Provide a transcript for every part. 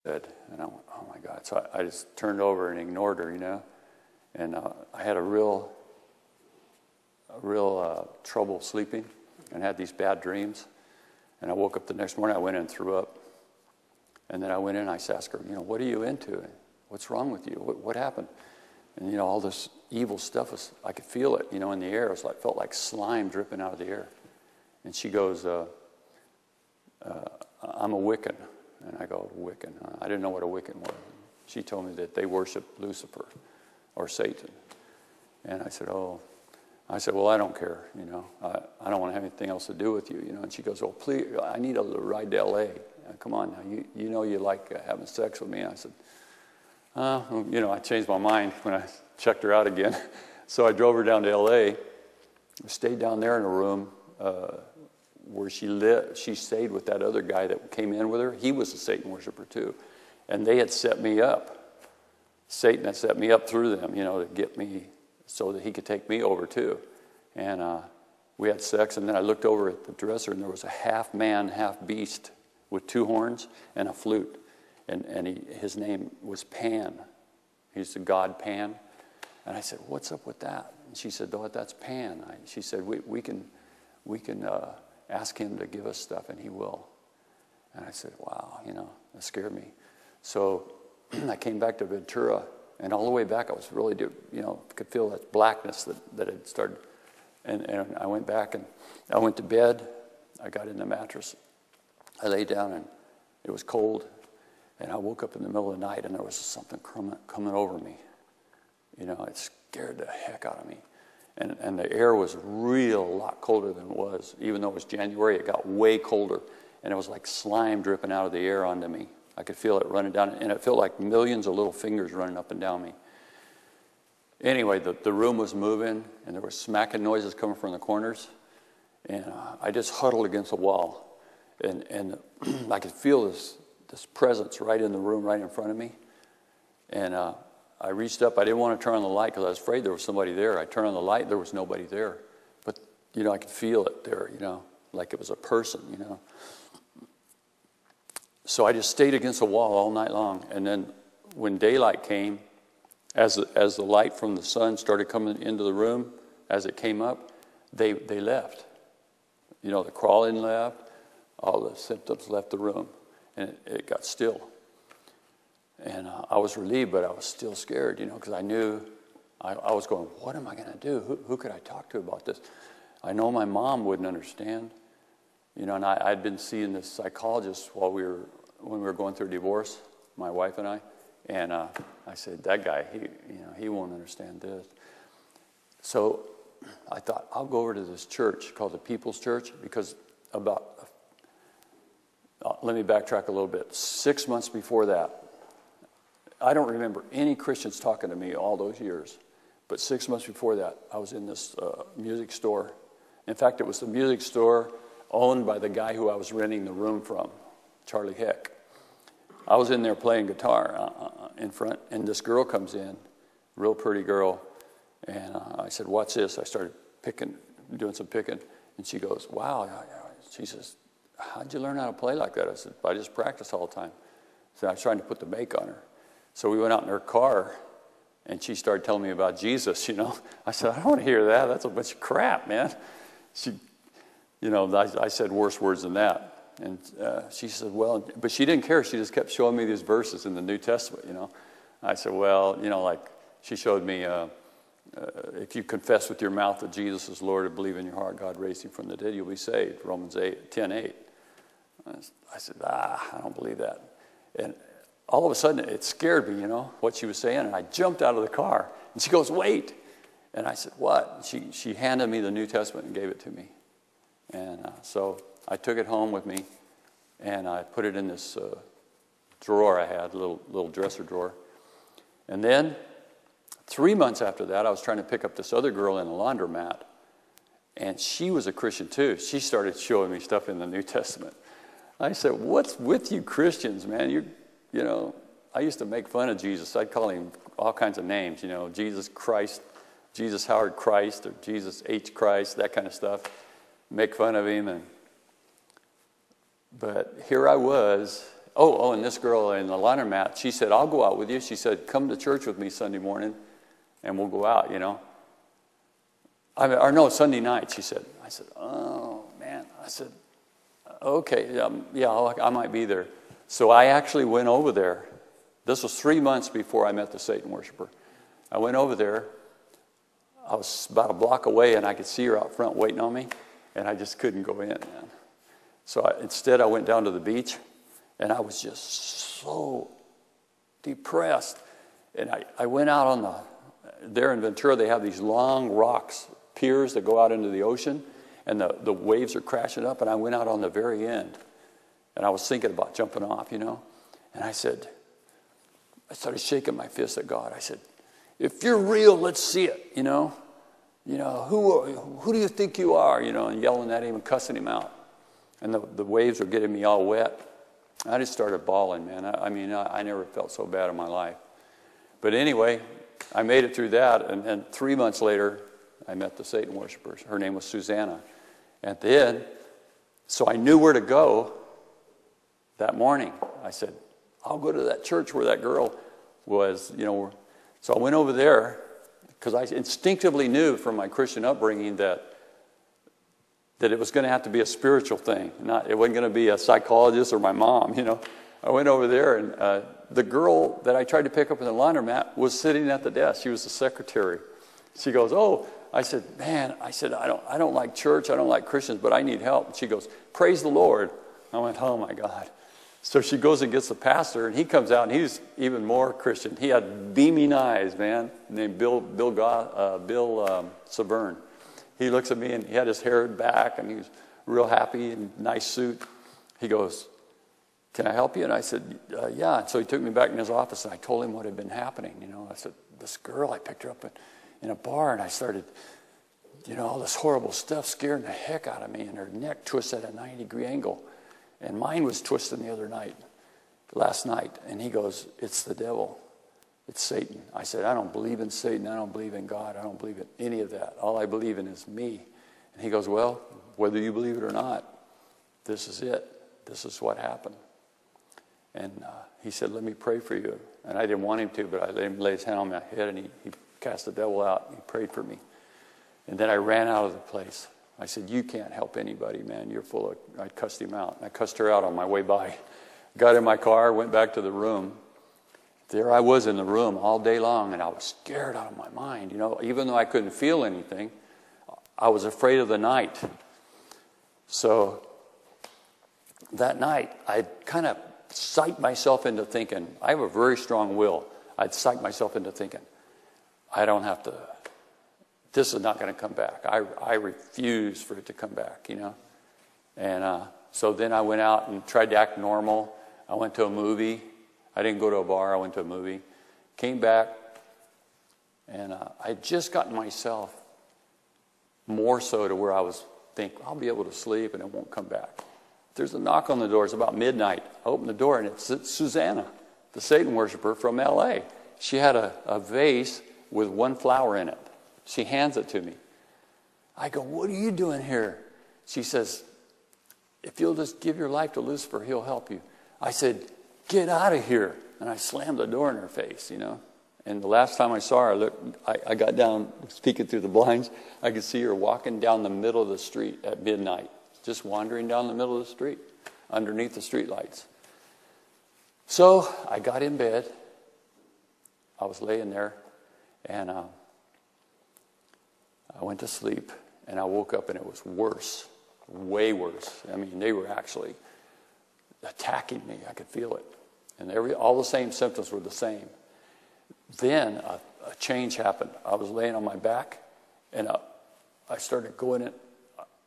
said. And I went, oh my God. So I just turned over and ignored her, you know. And I had a real trouble sleeping and had these bad dreams. And I woke up the next morning, I went in and threw up. And then I went in and I asked her, you know, what are you into? What's wrong with you? What happened? And, you know, all this evil stuff, I could feel it, you know, in the air. It felt like slime dripping out of the air. And she goes, I'm a Wiccan. And I go, Wiccan? I didn't know what a Wiccan was. She told me that they worship Lucifer or Satan. And I said, oh. I said, well, I don't care, you know. I don't want to have anything else to do with you, you know. And she goes, well, please, I need a ride to L.A. Come on now, you know you like having sex with me. And I said, you know, I changed my mind when I checked her out again. So I drove her down to L.A., stayed down there in a room where she stayed with that other guy that came in with her. He was a Satan worshiper too. And they had set me up. Satan had set me up through them, you know, to get me so that he could take me over too. And we had sex, and then I looked over at the dresser, and there was a half man, half beast with 2 horns and a flute. And his name was Pan. He's the god Pan. And I said, what's up with that? And she said, oh, that's Pan. She said, we can ask him to give us stuff, and he will. And I said, wow, you know, that scared me. So I came back to Ventura, and all the way back I was really, you know, could feel that blackness that had started. And I went back, and I went to bed. I got in the mattress. I lay down, and it was cold. And I woke up in the middle of the night, and there was something coming over me. You know, it scared the heck out of me. And the air was a lot colder than it was. Even though it was January, it got way colder. And it was like slime dripping out of the air onto me. I could feel it running down, and it felt like millions of little fingers running up and down me. Anyway, the room was moving, and there was smacking noises coming from the corners. And I just huddled against the wall. And I could feel this presence right in the room, right in front of me. And I reached up. I didn't want to turn on the light because I was afraid there was somebody there. I turned on the light. There was nobody there. But, you know, I could feel it there, you know, like it was a person, you know. So I just stayed against the wall all night long. And then when daylight came, as the light from the sun started coming into the room, as it came up, they left. You know, the crawling left. All the symptoms left the room. And it got still. And I was relieved, but I was still scared, you know, because I knew I was going, what am I going to do? Who could I talk to about this? I know my mom wouldn't understand. You know, and I'd been seeing this psychologist when we were going through divorce, my wife and I. And I said, that guy, he won't understand this. So I thought, I'll go over to this church called the People's Church, because let me backtrack a little bit. 6 months before that, I don't remember any Christians talking to me all those years. But 6 months before that, I was in this music store. In fact, it was the music store owned by the guy who I was renting the room from, Charlie Heck. I was in there playing guitar in front, and this girl comes in, real pretty girl. And I said, what's this? I started doing some picking. And she goes, wow. She says, how'd you learn how to play like that? I said, I just practice all the time. So I was trying to put the make on her. So we went out in her car, and she started telling me about Jesus, you know. I said, I don't want to hear that. That's a bunch of crap, man. She, you know, I said worse words than that. And she said, well, but she didn't care. She just kept showing me these verses in the New Testament, you know. I said, well, you know, like she showed me, if you confess with your mouth that Jesus is Lord and believe in your heart God raised him from the dead, you'll be saved, Romans 10:8. I said, I don't believe that. And all of a sudden, it scared me, you know, what she was saying. And I jumped out of the car. And she goes, wait. And I said, what? She handed me the New Testament and gave it to me. And so I took it home with me. And I put it in this drawer I had, a little dresser drawer. And then 3 months after that, I was trying to pick up this other girl in a laundromat. And she was a Christian too. She started showing me stuff in the New Testament. I said, what's with you Christians, man? You know, I used to make fun of Jesus. I'd call him all kinds of names, you know, Jesus Christ, Jesus Howard Christ, or Jesus H. Christ, that kind of stuff. Make fun of him. But here I was, and this girl in the laundromat, she said, I'll go out with you. She said, come to church with me Sunday morning, and we'll go out, you know. Or no, Sunday night, she said. I said, oh, man. I said, okay, yeah, I might be there. So I actually went over there. This was 3 months before I met the Satan worshiper. I went over there. I was about a block away, and I could see her out front waiting on me, and I just couldn't go in, man. So instead, I went down to the beach, and I was just so depressed. And I went out on there in Ventura, they have these long rocks, piers that go out into the ocean, and the waves are crashing up, and I went out on the very end. And I was thinking about jumping off, you know. And I started shaking my fist at God. I said, if you're real, let's see it, you know. You know, who do you think you are, you know, and yelling at him and cussing him out. And the waves were getting me all wet. I just started bawling, man. I never felt so bad in my life. But anyway, I made it through that, and 3 months later, I met the Satan worshipers. Her name was Susanna. And then, so I knew where to go that morning. I said, I'll go to that church where that girl was, you know. So I went over there, because I instinctively knew from my Christian upbringing that it was going to have to be a spiritual thing. It wasn't going to be a psychologist or my mom, you know. I went over there, and the girl that I tried to pick up in the laundromat was sitting at the desk. She was the secretary. She goes, oh, I said, man, I don't like church. I don't like Christians, but I need help. And she goes, praise the Lord. I went, oh, my God. So she goes and gets the pastor, and he comes out, and he's even more Christian. He had beaming eyes, man, named Bill Severn. He looks at me, and he had his hair back, and he was real happy and nice suit. He goes, can I help you? And I said, yeah. And so he took me back in his office, and I told him what had been happening. You know, I said, this girl, I picked her up in a bar, and I started, you know, all this horrible stuff scaring the heck out of me, and her neck twisted at a 90-degree angle. And mine was twisting last night. And he goes, it's the devil. It's Satan. I said, I don't believe in Satan. I don't believe in God. I don't believe in any of that. All I believe in is me. And he goes, well, whether you believe it or not, this is it. This is what happened. And he said, let me pray for you. And I didn't want him to, but I let him lay his hand on my head, and he cast the devil out. And he prayed for me. And then I ran out of the place. I said, you can't help anybody, man. You're full of... I cussed him out. I cussed her out on my way by. Got in my car, went back to the room. There I was in the room all day long, and I was scared out of my mind. You know, even though I couldn't feel anything, I was afraid of the night. So that night, I kind of psyched myself into thinking, I have a very strong will. I'd psyched myself into thinking, I don't have to... This is not going to come back. I refuse for it to come back, you know. And so then I went out and tried to act normal. I went to a movie. I didn't go to a bar. I went to a movie. Came back, and I had just gotten myself more so to where I was thinking, I'll be able to sleep and it won't come back. There's a knock on the door. It's about midnight. I open the door, and it's Susanna, the Satan worshiper from L.A. She had a vase with one flower in it. She hands it to me. I go, what are you doing here? She says, if you'll just give your life to Lucifer, he'll help you. I said, get out of here. And I slammed the door in her face, you know. And the last time I saw her, I got down, peeking through the blinds. I could see her walking down the middle of the street at midnight, just wandering down the middle of the street, underneath the street lights. So I got in bed. I was laying there, and I went to sleep, and I woke up, and it was worse, way worse. I mean, they were actually attacking me. I could feel it. And all the same symptoms were the same. Then a change happened. I was laying on my back, and I started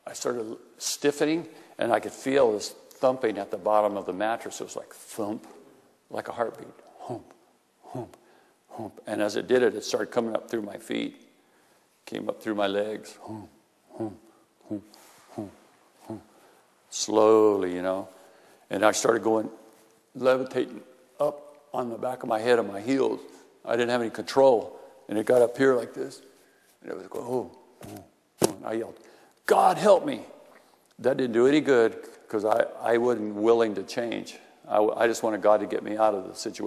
I started stiffening, and I could feel this thumping at the bottom of the mattress. It was like thump, like a heartbeat. Hump, hump, hump. And as it did it, it started coming up through my feet. Came up through my legs. Hump, hump, hump, hump, hump. Slowly, you know. And I started levitating up on the back of my head on my heels. I didn't have any control. And it got up here like this. And it was going, oh, oh, oh. And I yelled, God help me. That didn't do any good because I wasn't willing to change. I just wanted God to get me out of the situation.